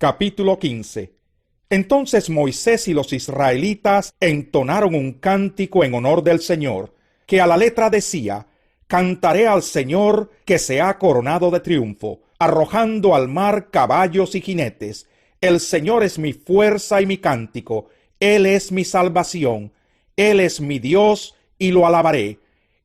Capítulo 15. Entonces Moisés y los israelitas entonaron un cántico en honor del Señor, que a la letra decía: Cantaré al Señor que se ha coronado de triunfo, arrojando al mar caballos y jinetes. El Señor es mi fuerza y mi cántico, Él es mi salvación, Él es mi Dios y lo alabaré.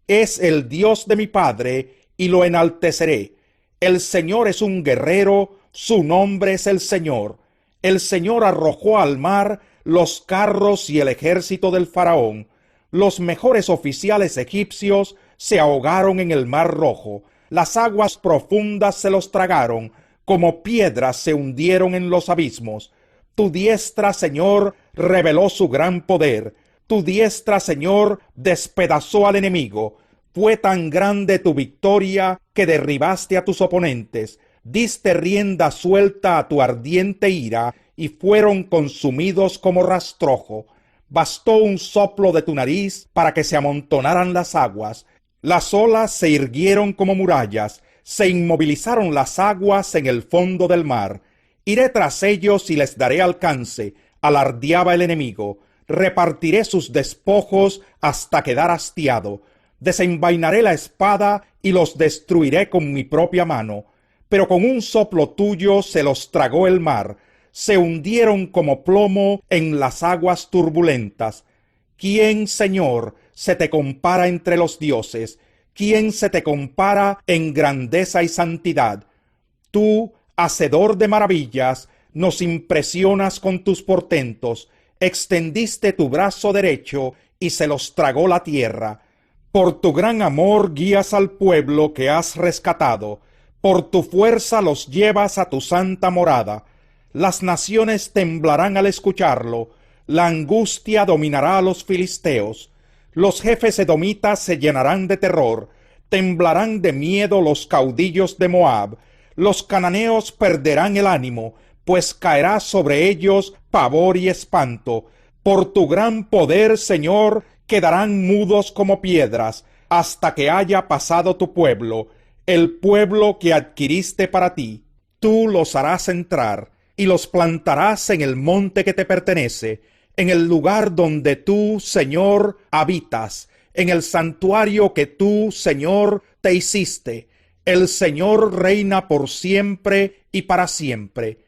Es el Dios de mi Padre y lo enalteceré. El Señor es un guerrero, su nombre es el Señor. El Señor arrojó al mar los carros y el ejército del faraón. Los mejores oficiales egipcios se ahogaron en el mar Rojo. Las aguas profundas se los tragaron, como piedras se hundieron en los abismos. Tu diestra, Señor, reveló su gran poder. Tu diestra, Señor, despedazó al enemigo. Fue tan grande tu victoria que derribaste a tus oponentes. Diste rienda suelta a tu ardiente ira y fueron consumidos como rastrojo. Bastó un soplo de tu nariz para que se amontonaran las aguas. Las olas se irguieron como murallas, se inmovilizaron las aguas en el fondo del mar. Iré tras ellos y les daré alcance, alardeaba el enemigo. Repartiré sus despojos hasta quedar hastiado. Desenvainaré la espada y los destruiré con mi propia mano. Pero con un soplo tuyo se los tragó el mar. Se hundieron como plomo en las aguas turbulentas. ¿Quién, Señor, se te compara entre los dioses? ¿Quién se te compara en grandeza y santidad? Tú, hacedor de maravillas, nos impresionas con tus portentos. Extendiste tu brazo derecho y se los tragó la tierra. Por tu gran amor guías al pueblo que has rescatado. Por tu fuerza los llevas a tu santa morada. Las naciones temblarán al escucharlo. La angustia dominará a los filisteos. Los jefes edomitas se llenarán de terror. Temblarán de miedo los caudillos de Moab. Los cananeos perderán el ánimo, pues caerá sobre ellos pavor y espanto. Por tu gran poder, Señor, quedarán mudos como piedras, hasta que haya pasado tu pueblo, el pueblo que adquiriste para ti. Tú los harás entrar, y los plantarás en el monte que te pertenece, en el lugar donde tú, Señor, habitas, en el santuario que tú, Señor, te hiciste. El Señor reina por siempre y para siempre.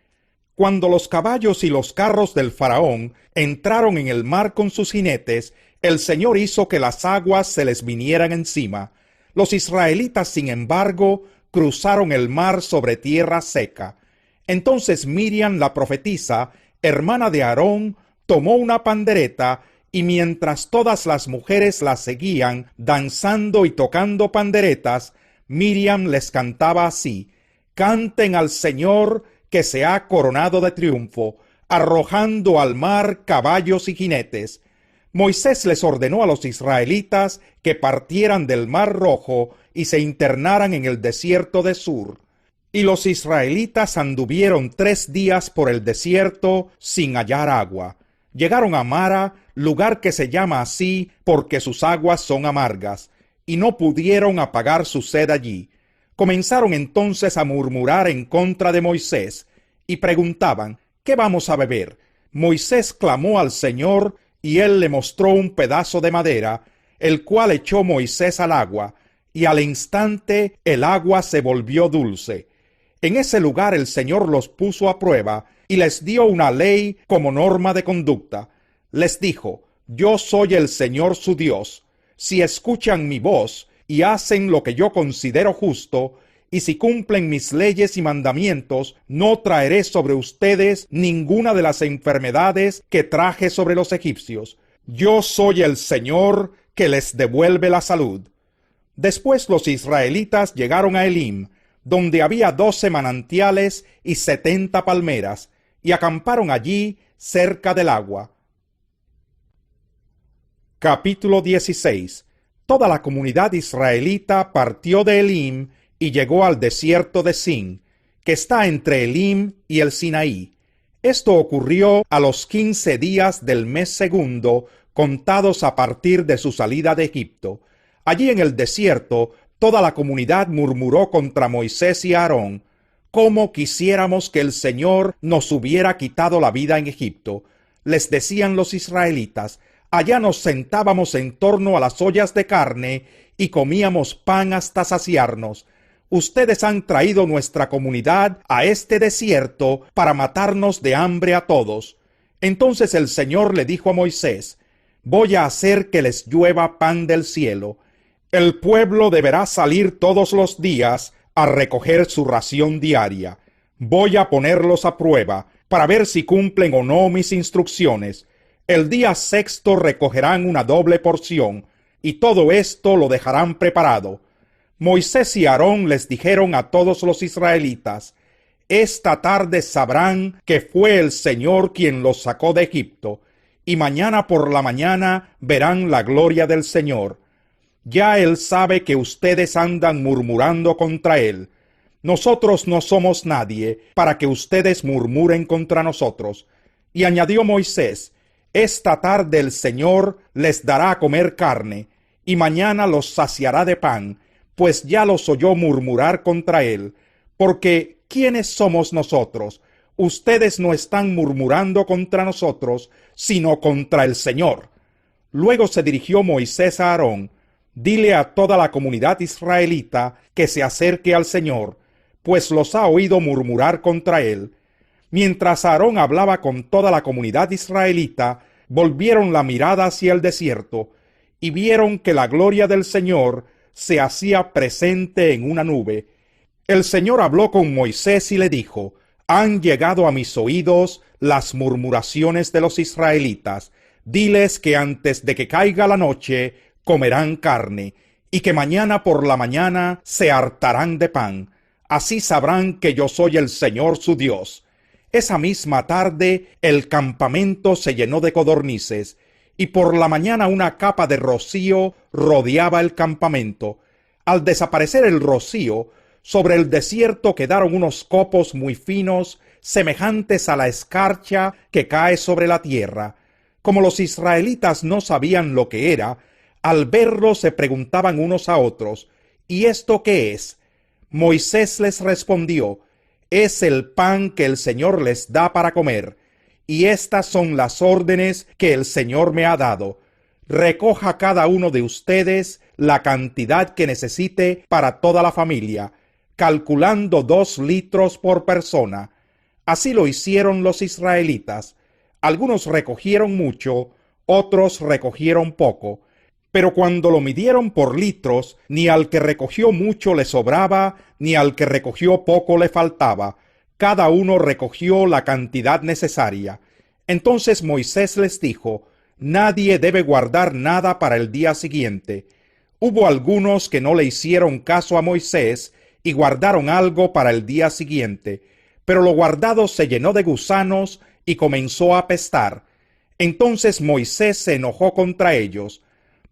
Cuando los caballos y los carros del faraón entraron en el mar con sus jinetes, el Señor hizo que las aguas se les vinieran encima. Los israelitas, sin embargo, cruzaron el mar sobre tierra seca. Entonces Miriam, la profetisa, hermana de Aarón, tomó una pandereta, y mientras todas las mujeres la seguían, danzando y tocando panderetas, Miriam les cantaba así: Canten al Señor que se ha coronado de triunfo, arrojando al mar caballos y jinetes. Moisés les ordenó a los israelitas que partieran del mar Rojo y se internaran en el desierto de Sur. Y los israelitas anduvieron 3 días por el desierto sin hallar agua. Llegaron a Mara, lugar que se llama así porque sus aguas son amargas, y no pudieron apagar su sed allí. Comenzaron entonces a murmurar en contra de Moisés, y preguntaban: ¿qué vamos a beber? Moisés clamó al Señor, y él le mostró un pedazo de madera, el cual echó Moisés al agua, y al instante el agua se volvió dulce. En ese lugar el Señor los puso a prueba, y les dio una ley como norma de conducta. Les dijo: Yo soy el Señor su Dios. Si escuchan mi voz y hacen lo que yo considero justo, y si cumplen mis leyes y mandamientos, no traeré sobre ustedes ninguna de las enfermedades que traje sobre los egipcios. Yo soy el Señor que les devuelve la salud. Después los israelitas llegaron a Elim, donde había 12 manantiales y 70 palmeras, y acamparon allí cerca del agua. Capítulo 16. Toda la comunidad israelita partió de Elim y llegó al desierto de Sin, que está entre Elim y el Sinaí. Esto ocurrió a los 15 días del mes segundo, contados a partir de su salida de Egipto. Allí en el desierto, toda la comunidad murmuró contra Moisés y Aarón. ¿Cómo quisiéramos que el Señor nos hubiera quitado la vida en Egipto? Les decían los israelitas. Allá nos sentábamos en torno a las ollas de carne y comíamos pan hasta saciarnos. Ustedes han traído nuestra comunidad a este desierto para matarnos de hambre a todos. Entonces el Señor le dijo a Moisés: voy a hacer que les llueva pan del cielo. El pueblo deberá salir todos los días a recoger su ración diaria. Voy a ponerlos a prueba para ver si cumplen o no mis instrucciones. El día sexto recogerán una doble porción, y todo esto lo dejarán preparado. Moisés y Aarón les dijeron a todos los israelitas: esta tarde sabrán que fue el Señor quien los sacó de Egipto, y mañana por la mañana verán la gloria del Señor. Ya Él sabe que ustedes andan murmurando contra Él. Nosotros no somos nadie para que ustedes murmuren contra nosotros. Y añadió Moisés: esta tarde el Señor les dará a comer carne, y mañana los saciará de pan, pues ya los oyó murmurar contra Él. Porque, ¿quiénes somos nosotros? Ustedes no están murmurando contra nosotros, sino contra el Señor. Luego se dirigió Moisés a Aarón: dile a toda la comunidad israelita que se acerque al Señor, pues los ha oído murmurar contra Él. Mientras Aarón hablaba con toda la comunidad israelita, volvieron la mirada hacia el desierto, y vieron que la gloria del Señor se hacía presente en una nube. El Señor habló con Moisés y le dijo: han llegado a mis oídos las murmuraciones de los israelitas. Diles que antes de que caiga la noche comerán carne, y que mañana por la mañana se hartarán de pan. Así sabrán que yo soy el Señor su Dios. Esa misma tarde el campamento se llenó de codornices, y por la mañana una capa de rocío rodeaba el campamento. Al desaparecer el rocío, sobre el desierto quedaron unos copos muy finos, semejantes a la escarcha que cae sobre la tierra. Como los israelitas no sabían lo que era, al verlo se preguntaban unos a otros: ¿y esto qué es? Moisés les respondió: es el pan que el Señor les da para comer, y estas son las órdenes que el Señor me ha dado. Recoja cada uno de ustedes la cantidad que necesite para toda la familia, calculando 2 litros por persona. Así lo hicieron los israelitas. Algunos recogieron mucho, otros recogieron poco. Pero cuando lo midieron por litros, ni al que recogió mucho le sobraba, ni al que recogió poco le faltaba. Cada uno recogió la cantidad necesaria. Entonces Moisés les dijo: nadie debe guardar nada para el día siguiente. Hubo algunos que no le hicieron caso a Moisés y guardaron algo para el día siguiente, pero lo guardado se llenó de gusanos y comenzó a apestar. Entonces Moisés se enojó contra ellos.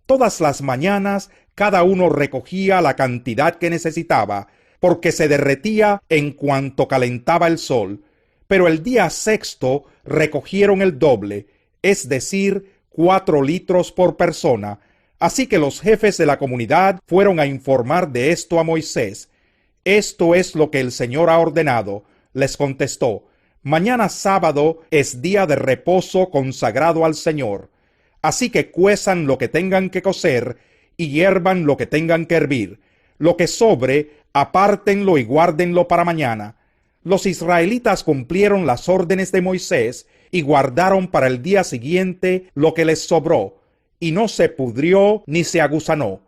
Todas las mañanas cada uno recogía la cantidad que necesitaba, porque se derretía en cuanto calentaba el sol. Pero el día sexto recogieron el doble, es decir, 4 litros por persona. Así que los jefes de la comunidad fueron a informar de esto a Moisés. Esto es lo que el Señor ha ordenado, les contestó. Mañana sábado es día de reposo consagrado al Señor. Así que cuezan lo que tengan que cocer y hiervan lo que tengan que hervir. Lo que sobre, apártenlo y guárdenlo para mañana. Los israelitas cumplieron las órdenes de Moisés y guardaron para el día siguiente lo que les sobró, y no se pudrió ni se agusanó.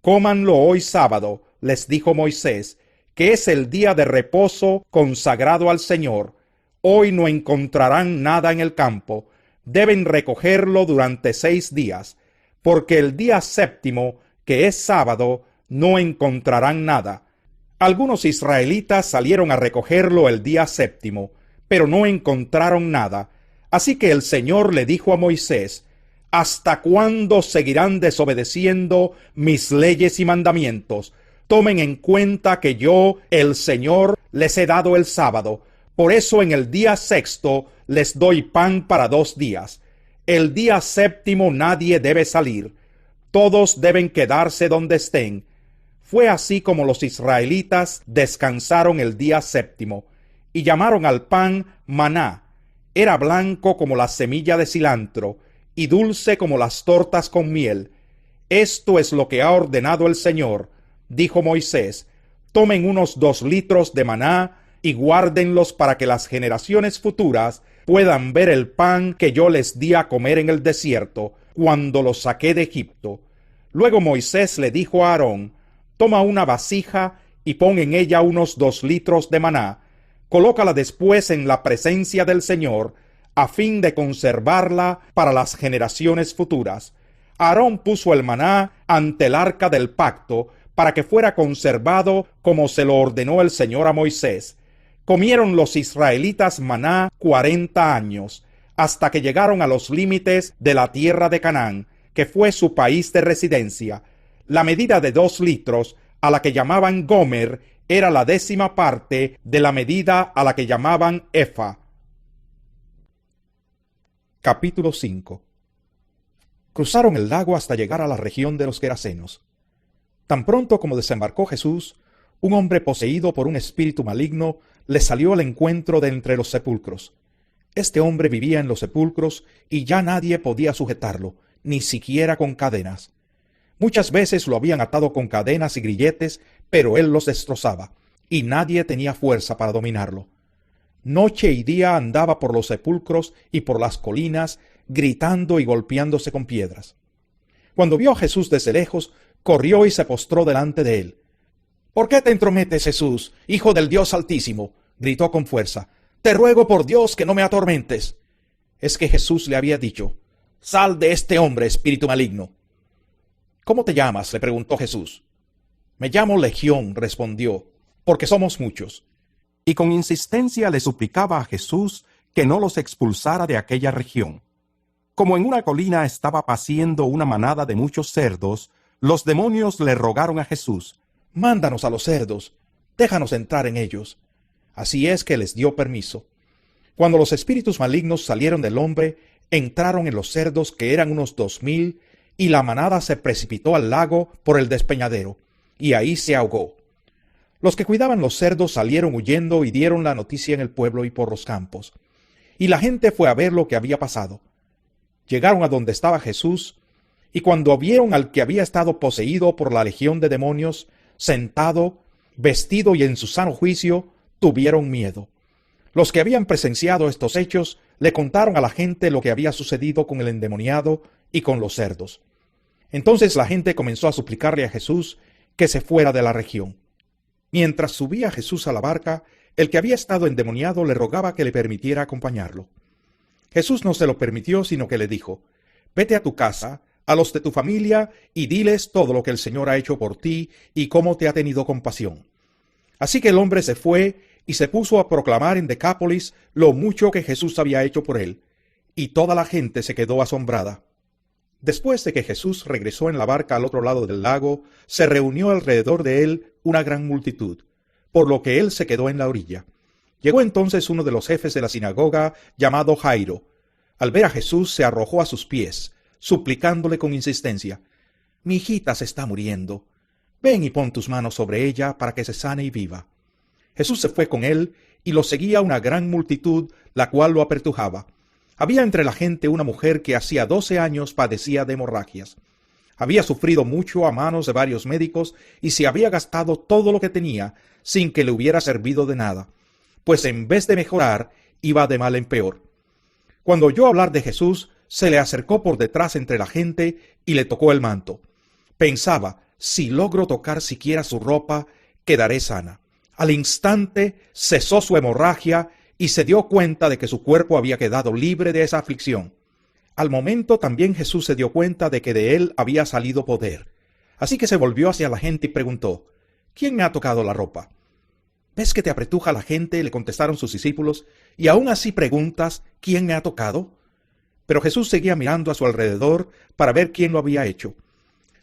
Cómanlo hoy sábado, les dijo Moisés, que es el día de reposo consagrado al Señor. Hoy no encontrarán nada en el campo. Deben recogerlo durante 6 días, porque el día séptimo, que es sábado, no encontrarán nada. Algunos israelitas salieron a recogerlo el día séptimo, pero no encontraron nada. Así que el Señor le dijo a Moisés: ¿hasta cuándo seguirán desobedeciendo mis leyes y mandamientos? Tomen en cuenta que yo, el Señor, les he dado el sábado. Por eso en el día sexto les doy pan para 2 días. El día séptimo nadie debe salir. Todos deben quedarse donde estén. Fue así como los israelitas descansaron el día séptimo, y llamaron al pan maná. Era blanco como la semilla de cilantro, y dulce como las tortas con miel. Esto es lo que ha ordenado el Señor, dijo Moisés: tomen unos 2 litros de maná y guárdenlos para que las generaciones futuras puedan ver el pan que yo les di a comer en el desierto, cuando los saqué de Egipto. Luego Moisés le dijo a Aarón: toma una vasija y pon en ella unos 2 litros de maná. Colócala después en la presencia del Señor, a fin de conservarla para las generaciones futuras. Aarón puso el maná ante el arca del pacto, para que fuera conservado como se lo ordenó el Señor a Moisés. Comieron los israelitas maná 40 años, hasta que llegaron a los límites de la tierra de Canaán, que fue su país de residencia. La medida de 2 litros, a la que llamaban gomer, era la 10ª parte de la medida a la que llamaban efa. Capítulo 5. Cruzaron el lago hasta llegar a la región de los Gerasenos. Tan pronto como desembarcó Jesús, un hombre poseído por un espíritu maligno le salió al encuentro de entre los sepulcros. Este hombre vivía en los sepulcros y ya nadie podía sujetarlo, ni siquiera con cadenas. Muchas veces lo habían atado con cadenas y grilletes, pero él los destrozaba, y nadie tenía fuerza para dominarlo. Noche y día andaba por los sepulcros y por las colinas, gritando y golpeándose con piedras. Cuando vio a Jesús desde lejos, corrió y se postró delante de él. «¿Por qué te entrometes, Jesús, Hijo del Dios Altísimo?», gritó con fuerza. «Te ruego por Dios que no me atormentes». Es que Jesús le había dicho: «Sal de este hombre, espíritu maligno». «¿Cómo te llamas?», le preguntó Jesús. «Me llamo Legión», respondió, «porque somos muchos». Y con insistencia le suplicaba a Jesús que no los expulsara de aquella región. Como en una colina estaba paciendo una manada de muchos cerdos, los demonios le rogaron a Jesús: «Mándanos a los cerdos, déjanos entrar en ellos». Así es que les dio permiso. Cuando los espíritus malignos salieron del hombre, entraron en los cerdos, que eran unos 2000, y la manada se precipitó al lago por el despeñadero, y ahí se ahogó. Los que cuidaban los cerdos salieron huyendo y dieron la noticia en el pueblo y por los campos. Y la gente fue a ver lo que había pasado. Llegaron a donde estaba Jesús, y cuando vieron al que había estado poseído por la legión de demonios, sentado, vestido y en su sano juicio, tuvieron miedo. Los que habían presenciado estos hechos le contaron a la gente lo que había sucedido con el endemoniado y con los cerdos. Entonces la gente comenzó a suplicarle a Jesús que se fuera de la región. Mientras subía Jesús a la barca, el que había estado endemoniado le rogaba que le permitiera acompañarlo. Jesús no se lo permitió, sino que le dijo: «Vete a tu casa, a los de tu familia, y diles todo lo que el Señor ha hecho por ti y cómo te ha tenido compasión». Así que el hombre se fue y se puso a proclamar en Decápolis lo mucho que Jesús había hecho por él, y toda la gente se quedó asombrada. Después de que Jesús regresó en la barca al otro lado del lago, se reunió alrededor de él una gran multitud, por lo que él se quedó en la orilla. Llegó entonces uno de los jefes de la sinagoga, llamado Jairo. Al ver a Jesús, se arrojó a sus pies, suplicándole con insistencia: «Mi hijita se está muriendo. Ven y pon tus manos sobre ella para que se sane y viva». Jesús se fue con él, y lo seguía una gran multitud, la cual lo apretujaba. Había entre la gente una mujer que hacía 12 años padecía de hemorragias. Había sufrido mucho a manos de varios médicos y se había gastado todo lo que tenía sin que le hubiera servido de nada, pues en vez de mejorar, iba de mal en peor. Cuando oyó hablar de Jesús, se le acercó por detrás entre la gente y le tocó el manto. Pensaba: «Si logro tocar siquiera su ropa, quedaré sana». Al instante cesó su hemorragia y se dio cuenta de que su cuerpo había quedado libre de esa aflicción. Al momento también Jesús se dio cuenta de que de él había salido poder. Así que se volvió hacia la gente y preguntó: «¿Quién me ha tocado la ropa?». «¿Ves que te apretuja la gente?», le contestaron sus discípulos, «y aún así preguntas: ¿quién me ha tocado?». Pero Jesús seguía mirando a su alrededor para ver quién lo había hecho.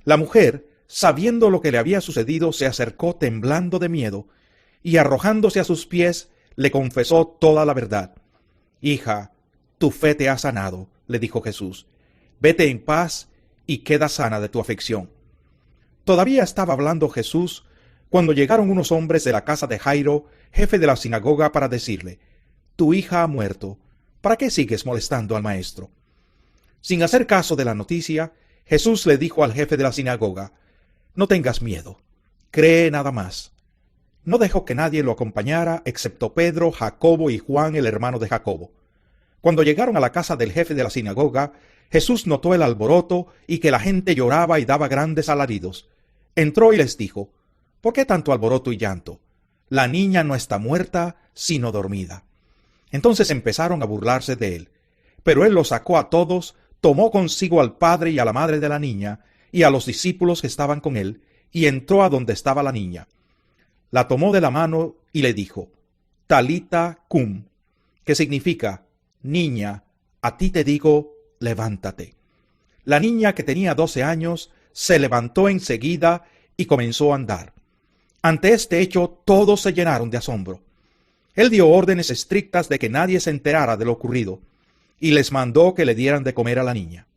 La mujer, sabiendo lo que le había sucedido, se acercó temblando de miedo, y arrojándose a sus pies, le confesó toda la verdad. «Hija, tu fe te ha sanado», le dijo Jesús. «Vete en paz y queda sana de tu aflicción». Todavía estaba hablando Jesús cuando llegaron unos hombres de la casa de Jairo, jefe de la sinagoga, para decirle: «Tu hija ha muerto. ¿Para qué sigues molestando al maestro?». Sin hacer caso de la noticia, Jesús le dijo al jefe de la sinagoga: «No tengas miedo, cree nada más». No dejó que nadie lo acompañara excepto Pedro, Jacobo y Juan, el hermano de Jacobo. Cuando llegaron a la casa del jefe de la sinagoga, Jesús notó el alboroto y que la gente lloraba y daba grandes alaridos. Entró y les dijo: «¿Por qué tanto alboroto y llanto? La niña no está muerta, sino dormida». Entonces empezaron a burlarse de él. Pero él los sacó a todos, tomó consigo al padre y a la madre de la niña, y a los discípulos que estaban con él, y entró a donde estaba la niña. La tomó de la mano y le dijo: «Talita cum», que significa: «Niña, a ti te digo, levántate». La niña, que tenía 12 años, se levantó enseguida y comenzó a andar. Ante este hecho todos se llenaron de asombro. Él dio órdenes estrictas de que nadie se enterara de lo ocurrido, y les mandó que le dieran de comer a la niña.